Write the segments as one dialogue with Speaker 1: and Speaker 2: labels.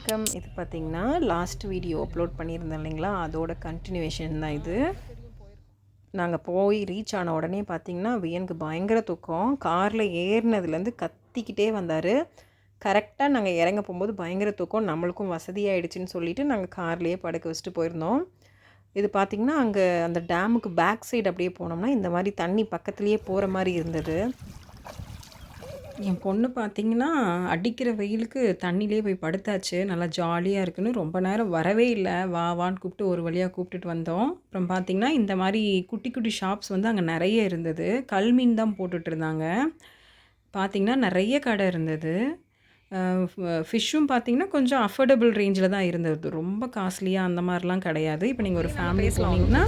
Speaker 1: வணக்கம். இது பார்த்தீங்கன்னா, லாஸ்ட் வீடியோ அப்லோட் பண்ணியிருந்தேன் இல்லைங்களா? அதோட கன்டினியூவேஷன் தான் இது. நாங்க போய் ரீச் ஆன உடனே பார்த்தீங்கன்னா, வியனுக்கு பயங்கர தூக்கம். கார்ல ஏறுனதுலேருந்து கத்திக்கிட்டே வந்தாரு. கரெக்ட்டா நாங்க இறங்க போம்போது பயங்கர தூக்கம். நம்மளுக்கும் வசதியாயிடுச்சுன்னு சொல்லிட்டு, நாங்க கார்லயே படுக்க வச்சுட்டு போயிருந்தோம். இது பார்த்தீங்கன்னா, அங்க அந்த டேமுக்கு பேக் சைடு அப்படியே போனோம்னா, இந்த மாரி தண்ணி பக்கத்திலேயே போற மாரி இருந்தது. என் பொண்ணு பார்த்தீங்கன்னா, அடிக்கிற வெயிலுக்கு தண்ணியிலேயே போய் படுத்தாச்சு. நல்லா ஜாலியா இருக்குன்னு ரொம்ப நேரம் வரவே இல்ல. வா வான்னு கூப்பிட்டு ஒரு வழியா கூப்பிட்டுட்டு வந்தோம். அப்புறம் பார்த்தீங்கன்னா, இந்த மாரி குட்டி குட்டி ஷாப்ஸ் வந்து அங்க நெறைய இருந்தது. கல்மீன் தான் போட்டுட்ருந்தாங்க. பார்த்தீங்கன்னா, நெறைய கடை இருந்தது. அ ஃபிஷ்ஷும் பார்த்தீங்கன்னா, கொஞ்சம் அஃபோர்டபுள் ரேஞ்சில தான் இருந்தது. ரொம்ப காஸ்ட்லியா அந்த மாரிலாம் கிடையாது. இப்போ நீங்க ஒரு ஃபேமிலி போனீங்கன்னா,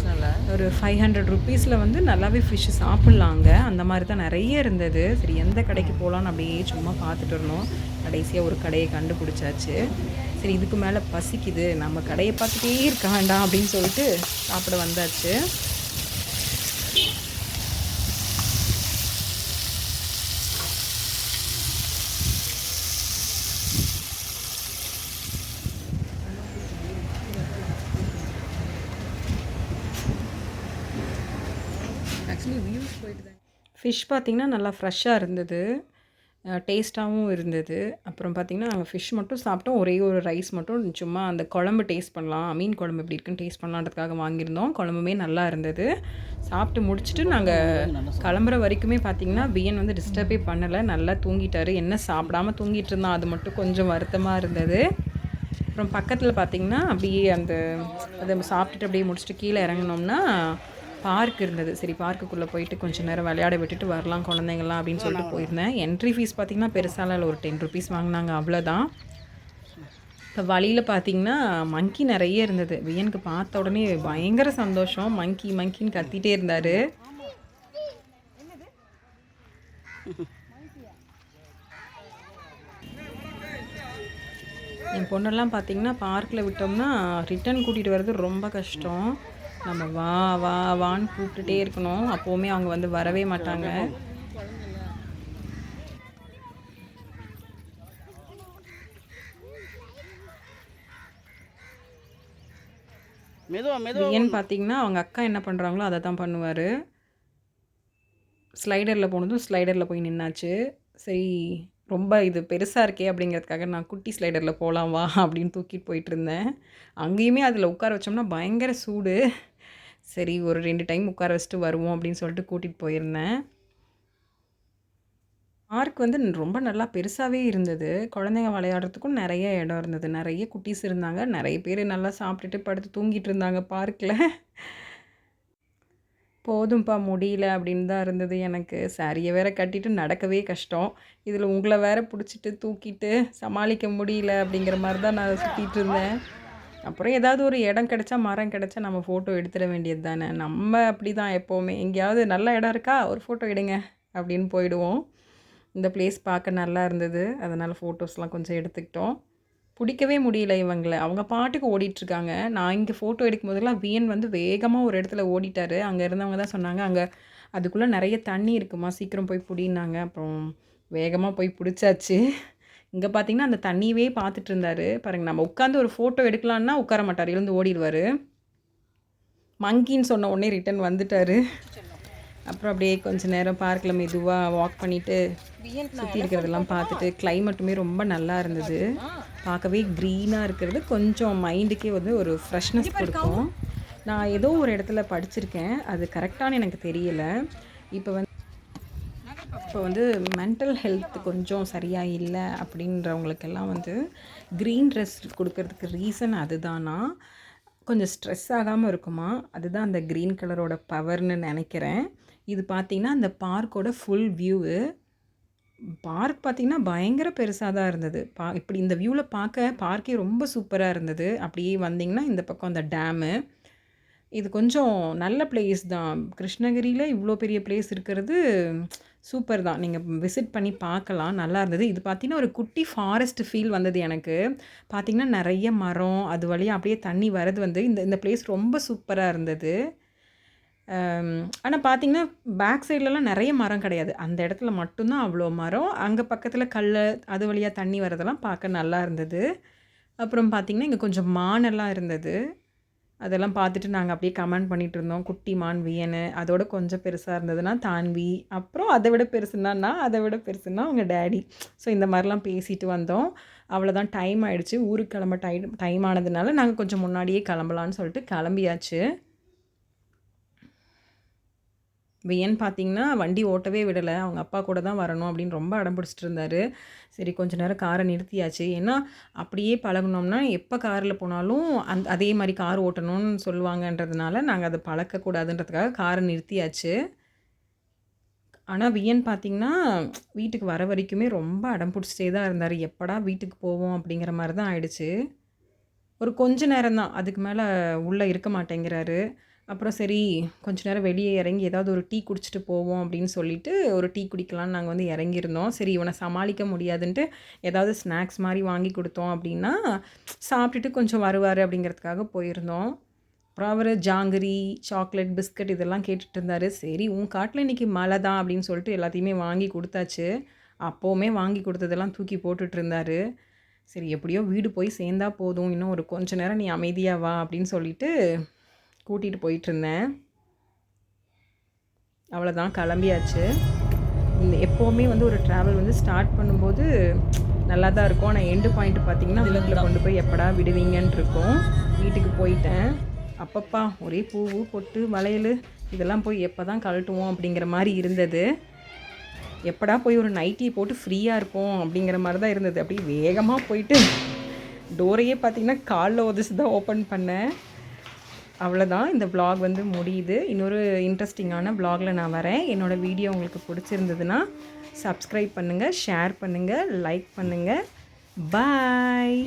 Speaker 1: ஒரு ₹500ல வந்து நல்லாவே ஃபிஷ் சாப்பிட்லாங்க. அந்த மாரி தான் நெறைய இருந்தது. சரி எந்த கடைக்கு போலான்னு அப்படியே சும்மா பார்த்துட்டு இருந்தோம். கடைசியா ஒரு கடைய கண்டுபிடிச்சாச்சு. சரி இதுக்கு மேல பசிக்குது. நம்ம கடைய பார்த்துட்டே இருக்க வேண்டாம் அப்படின்னு சொல்லிட்டு சாப்பிட வந்தாச்சு.
Speaker 2: ஆக்சுவலி வியூஸ் போயிட்டு தான்.
Speaker 1: ஃபிஷ் பார்த்தீங்கன்னா, நல்லா ஃப்ரெஷ்ஷா இருந்தது. டேஸ்ட்டாவும் இருந்தது. அப்புறம் பார்த்தீங்கன்னா, நாங்க ஃபிஷ் மட்டும் சாப்பிட்டோம். ஒரே ஒரு ரைஸ் மட்டும் சும்மா அந்த குழம்பு டேஸ்ட் பண்ணலாம். மீன் குழம்பு எப்படி இருக்குன்னு டேஸ்ட் பண்ணலான்றதுக்காக வாங்கியிருந்தோம். குழம்புமே நல்லா இருந்தது. சாப்பிட்டு முடிச்சுட்டு நாங்க கிளம்புற வரைக்குமே பார்த்தீங்கன்னா, வியன் வந்து டிஸ்டர்பே பண்ணல. நல்லா தூங்கிட்டாரு. என்ன சாப்பிடாம தூங்கிட்டு இருந்தான். அது மட்டும் கொஞ்சம் வருத்தமா இருந்தது. அப்புறம் பக்கத்தில பார்த்தீங்கன்னா, அப்படியே அந்த அத சாப்பிட்டுட்டு அப்படியே முடிச்சுட்டு கீழ இறங்குனோம்னா, பார்க் இருந்தது. சரி பார்க்குக்குள்ள போயிட்டு கொஞ்சம் நேரம் விளையாட விட்டுட்டு வரலாம் குழந்தைங்கலாம் அப்படின்னு சொல்லிட்டு போயிருந்தேன். என்ட்ரி ஃபீஸ் பார்த்தீங்கன்னா, பெருசாலாம் இல்ல. ஒரு ₹10 வாங்குனாங்க அவ்வளோதான். இப்ப வழியில பார்த்தீங்கன்னா, மங்கி நெறைய இருந்தது. வியனுக்கு பார்த்த உடனே பயங்கர சந்தோஷம். மங்கி மங்கின்னு கத்திட்டே இருந்தாரு. என் பொண்ணெல்லாம் பார்த்தீங்கன்னா, பார்க்ல விட்டோம்னா, ரிட்டர்ன் கூட்டிட்டு வரது ரொம்ப கஷ்டம். நம்ம வா, வா, வான்னு கூப்பிட்டுட்டே இருக்கணும். அப்பவுமே அவங்க வந்து வரவே மாட்டாங்க.
Speaker 2: மெதுவா மெதுவா
Speaker 1: வியன் பார்த்தீங்கன்னா, அவங்க அக்கா என்ன பண்றாங்களோ, அத தான் பண்ணுவாரு. ஸ்லைடர்ல போனதும் ஸ்லைடர்ல போய் நின்னாச்சு. சரி, ரொம்ப இது பெருசா இருக்கே அப்படிங்கிறதுக்காக நான் குட்டி ஸ்லைடர்ல போலாம் வா அப்படின்னு தூக்கிட்டு போயிட்டுருந்தேன். அங்கேயுமே அதில உட்கார வச்சோம்னா பயங்கர சூடு. சரி ஒரு 2 டைம் உட்கார வச்சுட்டு வருவோம் அப்படின்னு சொல்லிட்டு கூட்டிட்டு போயிருந்தேன். பார்க் வந்து ரொம்ப நல்லா பெருசாவே இருந்தது. குழந்தைங்க விளையாடுறதுக்கும் நெறைய இடம் இருந்தது. நெறைய குட்டீஸ் இருந்தாங்க. நெறைய பேரு நல்லா சாப்பிட்டுட்டு படுத்து தூங்கிட்டு இருந்தாங்க பார்க்ல. போதும்ப்பா முடியல அப்படின்னு தான் இருந்தது எனக்கு. சாரிய வேற கட்டிட்டு நடக்கவே கஷ்டம். இதில உங்கள வேற புடிச்சிட்டு, தூக்கிட்டு சமாளிக்க முடியல அப்படிங்கிற மாரி தான் நான் சுத்திட்டு இருந்தேன். அப்புறம் ஏதாவது ஒரு இடம் கிடைச்சா, மரம் கிடைச்சா நம்ம ஃபோட்டோ எடுத்துற வேண்டியது தானே. நம்ம அப்படிதான் எப்பவுமே. எங்கேயாவது நல்ல இடம் இருக்கா? ஒரு ஃபோட்டோ எடுங்க அப்படின்னு போயிடுவோம். இந்த பிளேஸ் பார்க்க நல்லா இருந்தது. அதனால ஃபோட்டோஸ்லாம் கொஞ்சம் எடுத்துக்கிட்டோம். புடிக்கவே முடியல இவங்கள. அவங்க பாட்டுக்கு ஓடிட்டுருக்காங்க. நான் இங்க ஃபோட்டோ எடுக்கும்போதெல்லாம் வியன் வந்து வேகமா ஒரு இடத்துல ஓடிட்டாரு. அங்க இருந்தவங்க தான் சொன்னாங்க, "அங்க அதுக்குள்ள நெறைய தண்ணி இருக்குமா, சீக்கிரம் போய் புடின்னாங்க." அப்புறம் வேகமா போய் புடிச்சாச்சு. இங்க பார்த்தீங்கன்னா, அந்த தண்ணியவே பார்த்துட்டு இருந்தாரு. பாருங்க நம்ம உட்காந்து ஒரு ஃபோட்டோ எடுக்கலான்னா உட்கார மாட்டாரு. எழுந்து ஓடிருவாரு. மங்கின்னு சொன்ன உடனே ரிட்டர்ன் வந்துட்டாரு. அப்புறம் அப்படியே கொஞ்ச நேரம் பார்க்ல மெதுவா வாக் பண்ணிட்டு, சுத்தி இருக்கிறதெல்லாம் பார்த்துட்டு, கிளைமேட்டுமே ரொம்ப நல்லா இருந்தது. பார்க்கவே க்ரீனா இருக்கிறது கொஞ்சம் மைண்டுக்கே வந்து ஒரு ஃப்ரெஷ்னஸ் குடுக்கும். நான் ஏதோ ஒரு இடத்துல படிச்சிருக்கேன். அது கரெக்ட்டான்னு எனக்கு தெரியல. இப்ப வந்து இப்ப வந்து மென்டல் ஹெல்த் கொஞ்சம் சரியா இல்ல அப்படின்றவங்களுக்கெல்லாம் வந்து கிரீன் ட்ரெஸ் குடுக்கறதுக்கு ரீசன் அதுதானா? கொஞ்சம் ஸ்ட்ரெஸ் ஆகாம இருக்குமா? அதுதான் அந்த கிரீன் கலரோட பவர்ன்னு நெனைக்கிறேன். இது பார்த்தீங்கன்னா, அந்த பார்க்கோட ஃபுல் வியூவு. பார்க் பார்த்தீங்கன்னா, பயங்கர பெருசா தான் இருந்தது. இப்படி இந்த வியூல பார்க்க பார்க்கே ரொம்ப சூப்பரா இருந்தது. அப்படியே வந்தீங்கன்னா, இந்த பக்கம் அந்த டேமு. இது கொஞ்சம் நல்ல பிளேஸ் தான். கிருஷ்ணகிரியில இவ்ளோ பெரிய பிளேஸ் இருக்கிறது சூப்பர் தான். நீங்க விசிட் பண்ணி பார்க்கலாம். நல்லா இருந்தது. இது பார்த்தீங்கன்னா, ஒரு குட்டி ஃபாரஸ்ட் ஃபீல் வந்தது எனக்கு. பார்த்தீங்கன்னா, நெறைய மரம், அது வழியா அப்படியே தண்ணி வரது வந்து இந்த இந்த பிளேஸ் ரொம்ப சூப்பரா இருந்தது. ஆனா பார்த்தீங்கன்னா, பேக் சைட்லலாம் நெறைய மரம் கிடையாது. அந்த இடத்துல மட்டும் தான் அவ்ளோ மரம். அங்க பக்கத்துல கல்லு, அது வழியா தண்ணி வரதெல்லாம் பார்க்க நல்லா இருந்தது. அப்புறம் பார்த்திங்கன்னா இங்கே கொஞ்சம் மானெல்லாம் இருந்தது. அதெல்லாம் பார்த்துட்டு நாங்கள் அப்படியே கமெண்ட் பண்ணிகிட்டு இருந்தோம். குட்டி மான் வியனு, அதோட கொஞ்சம் பெருசாக இருந்ததுன்னா தான்வி, அப்புறம் அதை விட பெருசுன்னா நான், அதை விட பெருசுன்னா அவங்க டேடி. ஸோ இந்த மாதிரிலாம் பேசிட்டு வந்தோம். அவ்வளோதான், டைம் ஆகிடுச்சு. ஊருக்கு கிளம்ப டைம் ஆனதுனால நாங்கள் கொஞ்சம் முன்னாடியே கிளம்பலான்னு சொல்லிட்டு கிளம்பியாச்சு. வியன் பார்த்திங்கன்னா வண்டி ஓட்டவே விடலை, அவங்க அப்பா கூட தான் வரணும் அப்படின்னு ரொம்ப அடம் பிடிச்சிட்டு இருந்தார். சரி கொஞ்ச நேரம் காரை நிறுத்தியாச்சு. ஏன்னா அப்படியே பழகுனோம்னா எப்போ காரில் போனாலும் அதே மாதிரி கார் ஓட்டணும்னு சொல்லுவாங்கன்றதுனால நாங்கள் அதை பழக்கக்கூடாதுன்றதுக்காக காரை நிறுத்தியாச்சு. ஆனால் வியன் பார்த்திங்கன்னா வீட்டுக்கு வர வரைக்குமே ரொம்ப அடம் பிடிச்சிட்டே தான் இருந்தார். எப்படா வீட்டுக்கு போவோம் அப்படிங்கிற மாதிரி தான் ஆயிடுச்சு. ஒரு கொஞ்ச நேரம் தான், அதுக்கு மேலே உள்ளே இருக்க மாட்டேங்கிறாரு. அப்புறம் சரி கொஞ்ச நேரம் வெளியே இறங்கி ஏதாவது ஒரு டீ குடிச்சிட்டு போவோம் அப்படின்னு சொல்லிட்டு ஒரு டீ குடிக்கலான்னு நாங்கள் வந்து இறங்கியிருந்தோம். சரி இவனை சமாளிக்க முடியாதுன்ட்டு ஏதாவது ஸ்நாக்ஸ் மாதிரி வாங்கி கொடுத்தோம் அப்படின்னா சாப்பிட்டுட்டு கொஞ்சம் வருவார் அப்படிங்கிறதுக்காக போயிருந்தோம். அப்புறம் அவர் ஜாங்கிரி, சாக்லேட், பிஸ்கட் இதெல்லாம் கேட்டுட்டு இருந்தார். சரி உன் காட்டில் இன்றைக்கி மழை தான் அப்படின்னு சொல்லிட்டு எல்லாத்தையுமே வாங்கி கொடுத்தாச்சு. அப்போவுமே வாங்கி கொடுத்ததெல்லாம் தூக்கி போட்டுட்டு இருந்தார். சரி எப்படியோ வீடு போய் சேர்ந்தா போதும், இன்னும் ஒரு கொஞ்ச நேரம் நீ அமைதியாக வா அப்படின்னு சொல்லிட்டு கூட்டிகிட்டு போயிட்டுருந்தேன். அவ்வளோதான், கிளம்பியாச்சு. எப்போவுமே வந்து ஒரு ட்ராவல் வந்து ஸ்டார்ட் பண்ணும்போது நல்லா தான் இருக்கும். ஆனால் எண்டு பாயிண்ட் பார்த்திங்கன்னா வீட்டில் கொண்டு போய் எப்படா விடுவீங்கன்னு இருக்கும். வீட்டுக்கு போயிட்டேன். அப்பப்பா ஒரே பூவு பொட்டு வளையல் இதெல்லாம் போய் எப்போ தான் கழட்டுவோம் அப்படிங்கிற மாதிரி இருந்தது. எப்படா போய் ஒரு நைட்டி போட்டு ஃப்ரீயாக இருப்போம் அப்படிங்கிற மாதிரி தான் இருந்தது. அப்படியே வேகமாக போயிட்டு டோரையே பார்த்திங்கன்னா காலில் உதச்சி தான் ஓப்பன் பண்ணேன். அவ்வளோதான், இந்த vlog வந்து முடியுது. இன்னொரு இன்ட்ரெஸ்டிங்கான vlogல நான் வரேன். என்னோடய வீடியோ உங்களுக்கு பிடிச்சிருந்ததுன்னா சப்ஸ்கிரைப் பண்ணுங்கள், ஷேர் பண்ணுங்கள், லைக் பண்ணுங்கள். பாய்.